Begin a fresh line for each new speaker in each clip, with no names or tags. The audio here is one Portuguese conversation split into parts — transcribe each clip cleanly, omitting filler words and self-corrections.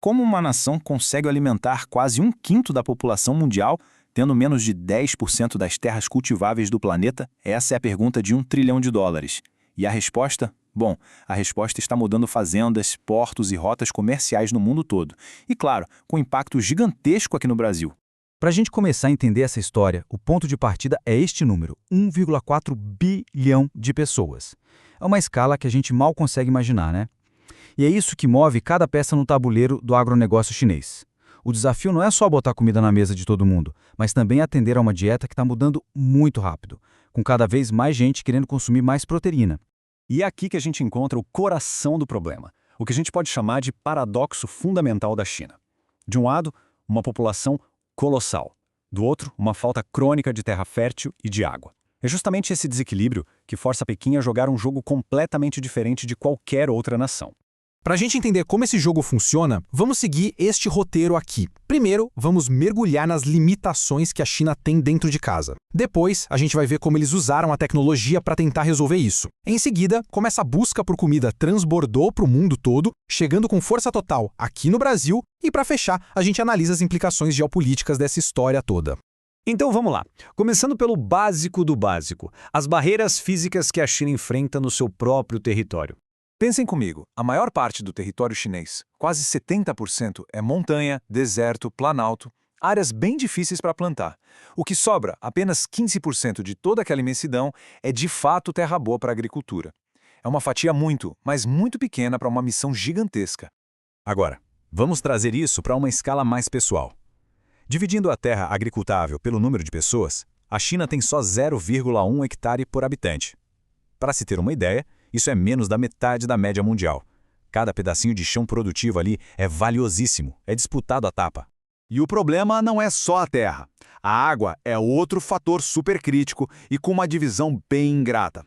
Como uma nação consegue alimentar quase um quinto da população mundial, tendo menos de 10% das terras cultiváveis do planeta? Essa é a pergunta de US$ 1 trilhão. E a resposta? Bom, a resposta está mudando fazendas, portos e rotas comerciais no mundo todo. E claro, com impacto gigantesco aqui no Brasil.
Para a gente começar a entender essa história, o ponto de partida é este número, 1,4 bilhão de pessoas. É uma escala que a gente mal consegue imaginar, né? E é isso que move cada peça no tabuleiro do agronegócio chinês. O desafio não é só botar comida na mesa de todo mundo, mas também atender a uma dieta que está mudando muito rápido, com cada vez mais gente querendo consumir mais proteína.
E é aqui que a gente encontra o coração do problema, o que a gente pode chamar de paradoxo fundamental da China. De um lado, uma população colossal. Do outro, uma falta crônica de terra fértil e de água. É justamente esse desequilíbrio que força Pequim a jogar um jogo completamente diferente de qualquer outra nação.
Para a gente entender como esse jogo funciona, vamos seguir este roteiro aqui. Primeiro, vamos mergulhar nas limitações que a China tem dentro de casa. Depois, a gente vai ver como eles usaram a tecnologia para tentar resolver isso. Em seguida, como essa busca por comida transbordou para o mundo todo, chegando com força total aqui no Brasil. E para fechar, a gente analisa as implicações geopolíticas dessa história toda.
Então vamos lá. Começando pelo básico do básico, as barreiras físicas que a China enfrenta no seu próprio território.
Pensem comigo, a maior parte do território chinês, quase 70%, é montanha, deserto, planalto, áreas bem difíceis para plantar. O que sobra, apenas 15% de toda aquela imensidão, é de fato terra boa para a agricultura. É uma fatia muito, mas muito pequena para uma missão gigantesca.
Agora, vamos trazer isso para uma escala mais pessoal. Dividindo a terra agricultável pelo número de pessoas, a China tem só 0,1 hectare por habitante. Para se ter uma ideia, isso é menos da metade da média mundial. Cada pedacinho de chão produtivo ali é valiosíssimo, é disputado à tapa.
E o problema não é só a terra. A água é outro fator supercrítico e com uma divisão bem ingrata.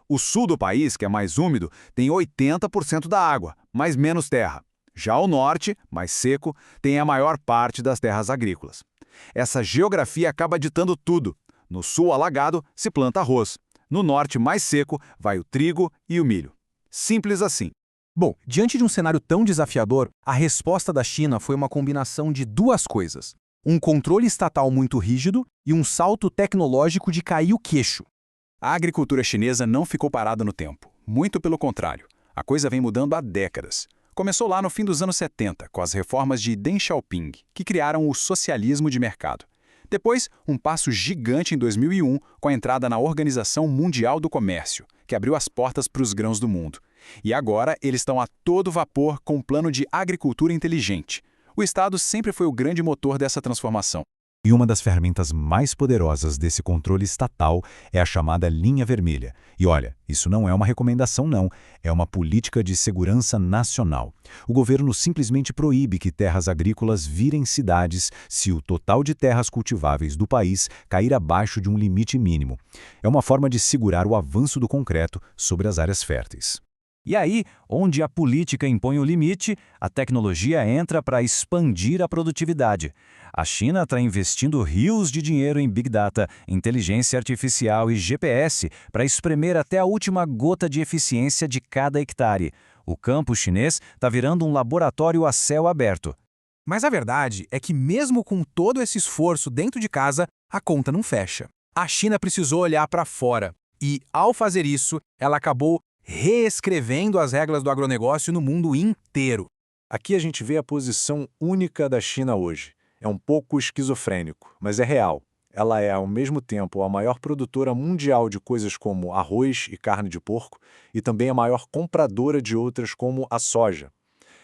O sul do país, que é mais úmido, tem 80% da água, mas menos terra. Já o norte, mais seco, tem a maior parte das terras agrícolas. Essa geografia acaba ditando tudo. No sul alagado, se planta arroz. No norte mais seco, vai o trigo e o milho. Simples assim.
Bom, diante de um cenário tão desafiador, a resposta da China foi uma combinação de duas coisas. Um controle estatal muito rígido e um salto tecnológico de cair o queixo.
A agricultura chinesa não ficou parada no tempo. Muito pelo contrário. A coisa vem mudando há décadas. Começou lá no fim dos anos 70, com as reformas de Deng Xiaoping, que criaram o socialismo de mercado. Depois, um passo gigante em 2001, com a entrada na Organização Mundial do Comércio, que abriu as portas para os grãos do mundo. E agora, eles estão a todo vapor com um plano de agricultura inteligente. O Estado sempre foi o grande motor dessa transformação. E uma das ferramentas mais poderosas desse controle estatal é a chamada linha vermelha. E olha, isso não é uma recomendação não, é uma política de segurança nacional. O governo simplesmente proíbe que terras agrícolas virem cidades se o total de terras cultiváveis do país cair abaixo de um limite mínimo. É uma forma de segurar o avanço do concreto sobre as áreas férteis. E aí, onde a política impõe o limite, a tecnologia entra para expandir a produtividade. A China está investindo rios de dinheiro em Big Data, inteligência artificial e GPS para espremer até a última gota de eficiência de cada hectare. O campo chinês está virando um laboratório a céu aberto.
Mas a verdade é que mesmo com todo esse esforço dentro de casa, a conta não fecha. A China precisou olhar para fora e, ao fazer isso, ela acabou reescrevendo as regras do agronegócio no mundo inteiro.
Aqui a gente vê a posição única da China hoje. É um pouco esquizofrênico, mas é real. Ela é, ao mesmo tempo, a maior produtora mundial de coisas como arroz e carne de porco e também a maior compradora de outras como a soja.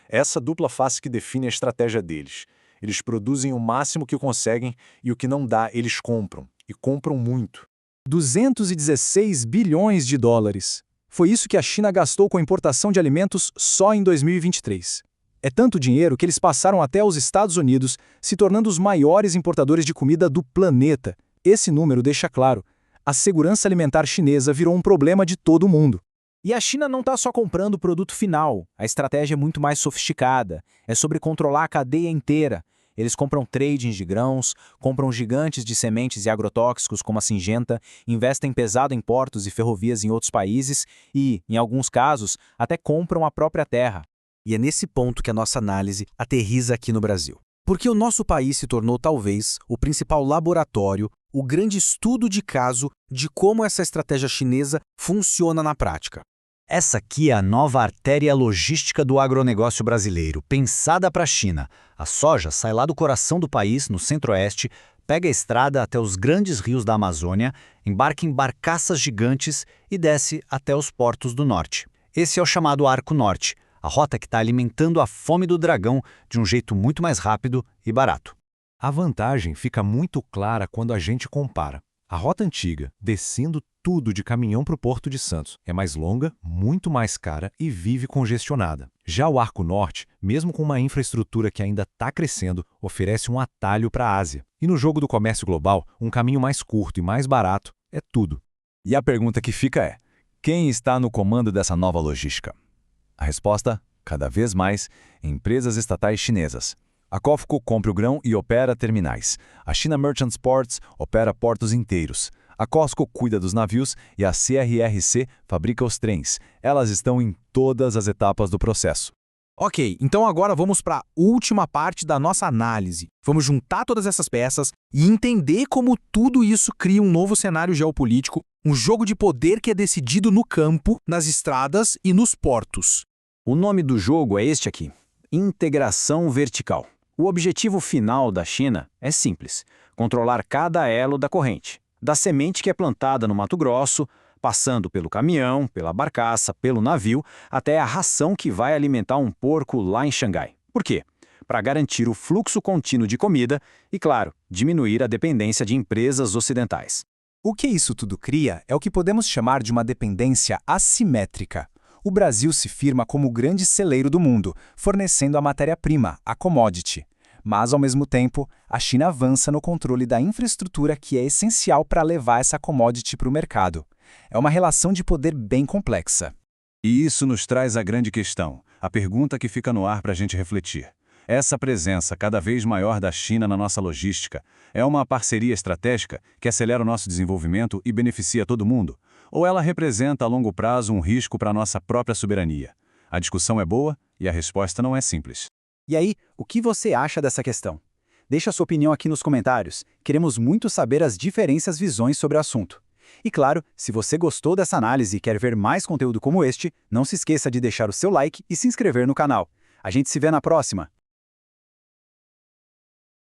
Essa dupla face que define a estratégia deles. Eles produzem o máximo que conseguem e o que não dá, eles compram. E compram muito.
216 bilhões de dólares. Foi isso que a China gastou com a importação de alimentos só em 2023. É tanto dinheiro que eles passaram até os Estados Unidos, se tornando os maiores importadores de comida do planeta. Esse número deixa claro, a segurança alimentar chinesa virou um problema de todo mundo.
E a China não está só comprando o produto final, a estratégia é muito mais sofisticada, é sobre controlar a cadeia inteira. Eles compram tradings de grãos, compram gigantes de sementes e agrotóxicos como a Syngenta, investem pesado em portos e ferrovias em outros países e, em alguns casos, até compram a própria terra.
E é nesse ponto que a nossa análise aterriza aqui no Brasil. Porque o nosso país se tornou, talvez, o principal laboratório, o grande estudo de caso de como essa estratégia chinesa funciona na prática.
Essa aqui é a nova artéria logística do agronegócio brasileiro, pensada para a China. A soja sai lá do coração do país, no centro-oeste, pega a estrada até os grandes rios da Amazônia, embarca em barcaças gigantes e desce até os portos do norte. Esse é o chamado Arco Norte, a rota que está alimentando a fome do dragão de um jeito muito mais rápido e barato.
A vantagem fica muito clara quando a gente compara. A rota antiga, descendo tudo de caminhão para o Porto de Santos, é mais longa, muito mais cara e vive congestionada. Já o Arco Norte, mesmo com uma infraestrutura que ainda está crescendo, oferece um atalho para a Ásia. E no jogo do comércio global, um caminho mais curto e mais barato é tudo.
E a pergunta que fica é: quem está no comando dessa nova logística? A resposta, cada vez mais, empresas estatais chinesas. A COFCO compra o grão e opera terminais. A China Merchants Ports opera portos inteiros. A COSCO cuida dos navios e a CRRC fabrica os trens. Elas estão em todas as etapas do processo.
Ok, então agora vamos para a última parte da nossa análise. Vamos juntar todas essas peças e entender como tudo isso cria um novo cenário geopolítico, um jogo de poder que é decidido no campo, nas estradas e nos portos.
O nome do jogo é este aqui: integração vertical. O objetivo final da China é simples: controlar cada elo da corrente, da semente que é plantada no Mato Grosso, passando pelo caminhão, pela barcaça, pelo navio, até a ração que vai alimentar um porco lá em Xangai. Por quê? Para garantir o fluxo contínuo de comida e, claro, diminuir a dependência de empresas ocidentais.
O que isso tudo cria é o que podemos chamar de uma dependência assimétrica. O Brasil se firma como o grande celeiro do mundo, fornecendo a matéria-prima, a commodity. Mas, ao mesmo tempo, a China avança no controle da infraestrutura que é essencial para levar essa commodity para o mercado. É uma relação de poder bem complexa.
E isso nos traz a grande questão, a pergunta que fica no ar para a gente refletir. Essa presença cada vez maior da China na nossa logística é uma parceria estratégica que acelera o nosso desenvolvimento e beneficia todo mundo? Ou ela representa a longo prazo um risco para a nossa própria soberania? A discussão é boa e a resposta não é simples.
E aí, o que você acha dessa questão? Deixa a sua opinião aqui nos comentários. Queremos muito saber as diferentes visões sobre o assunto. E claro, se você gostou dessa análise e quer ver mais conteúdo como este, não se esqueça de deixar o seu like e se inscrever no canal. A gente se vê na próxima.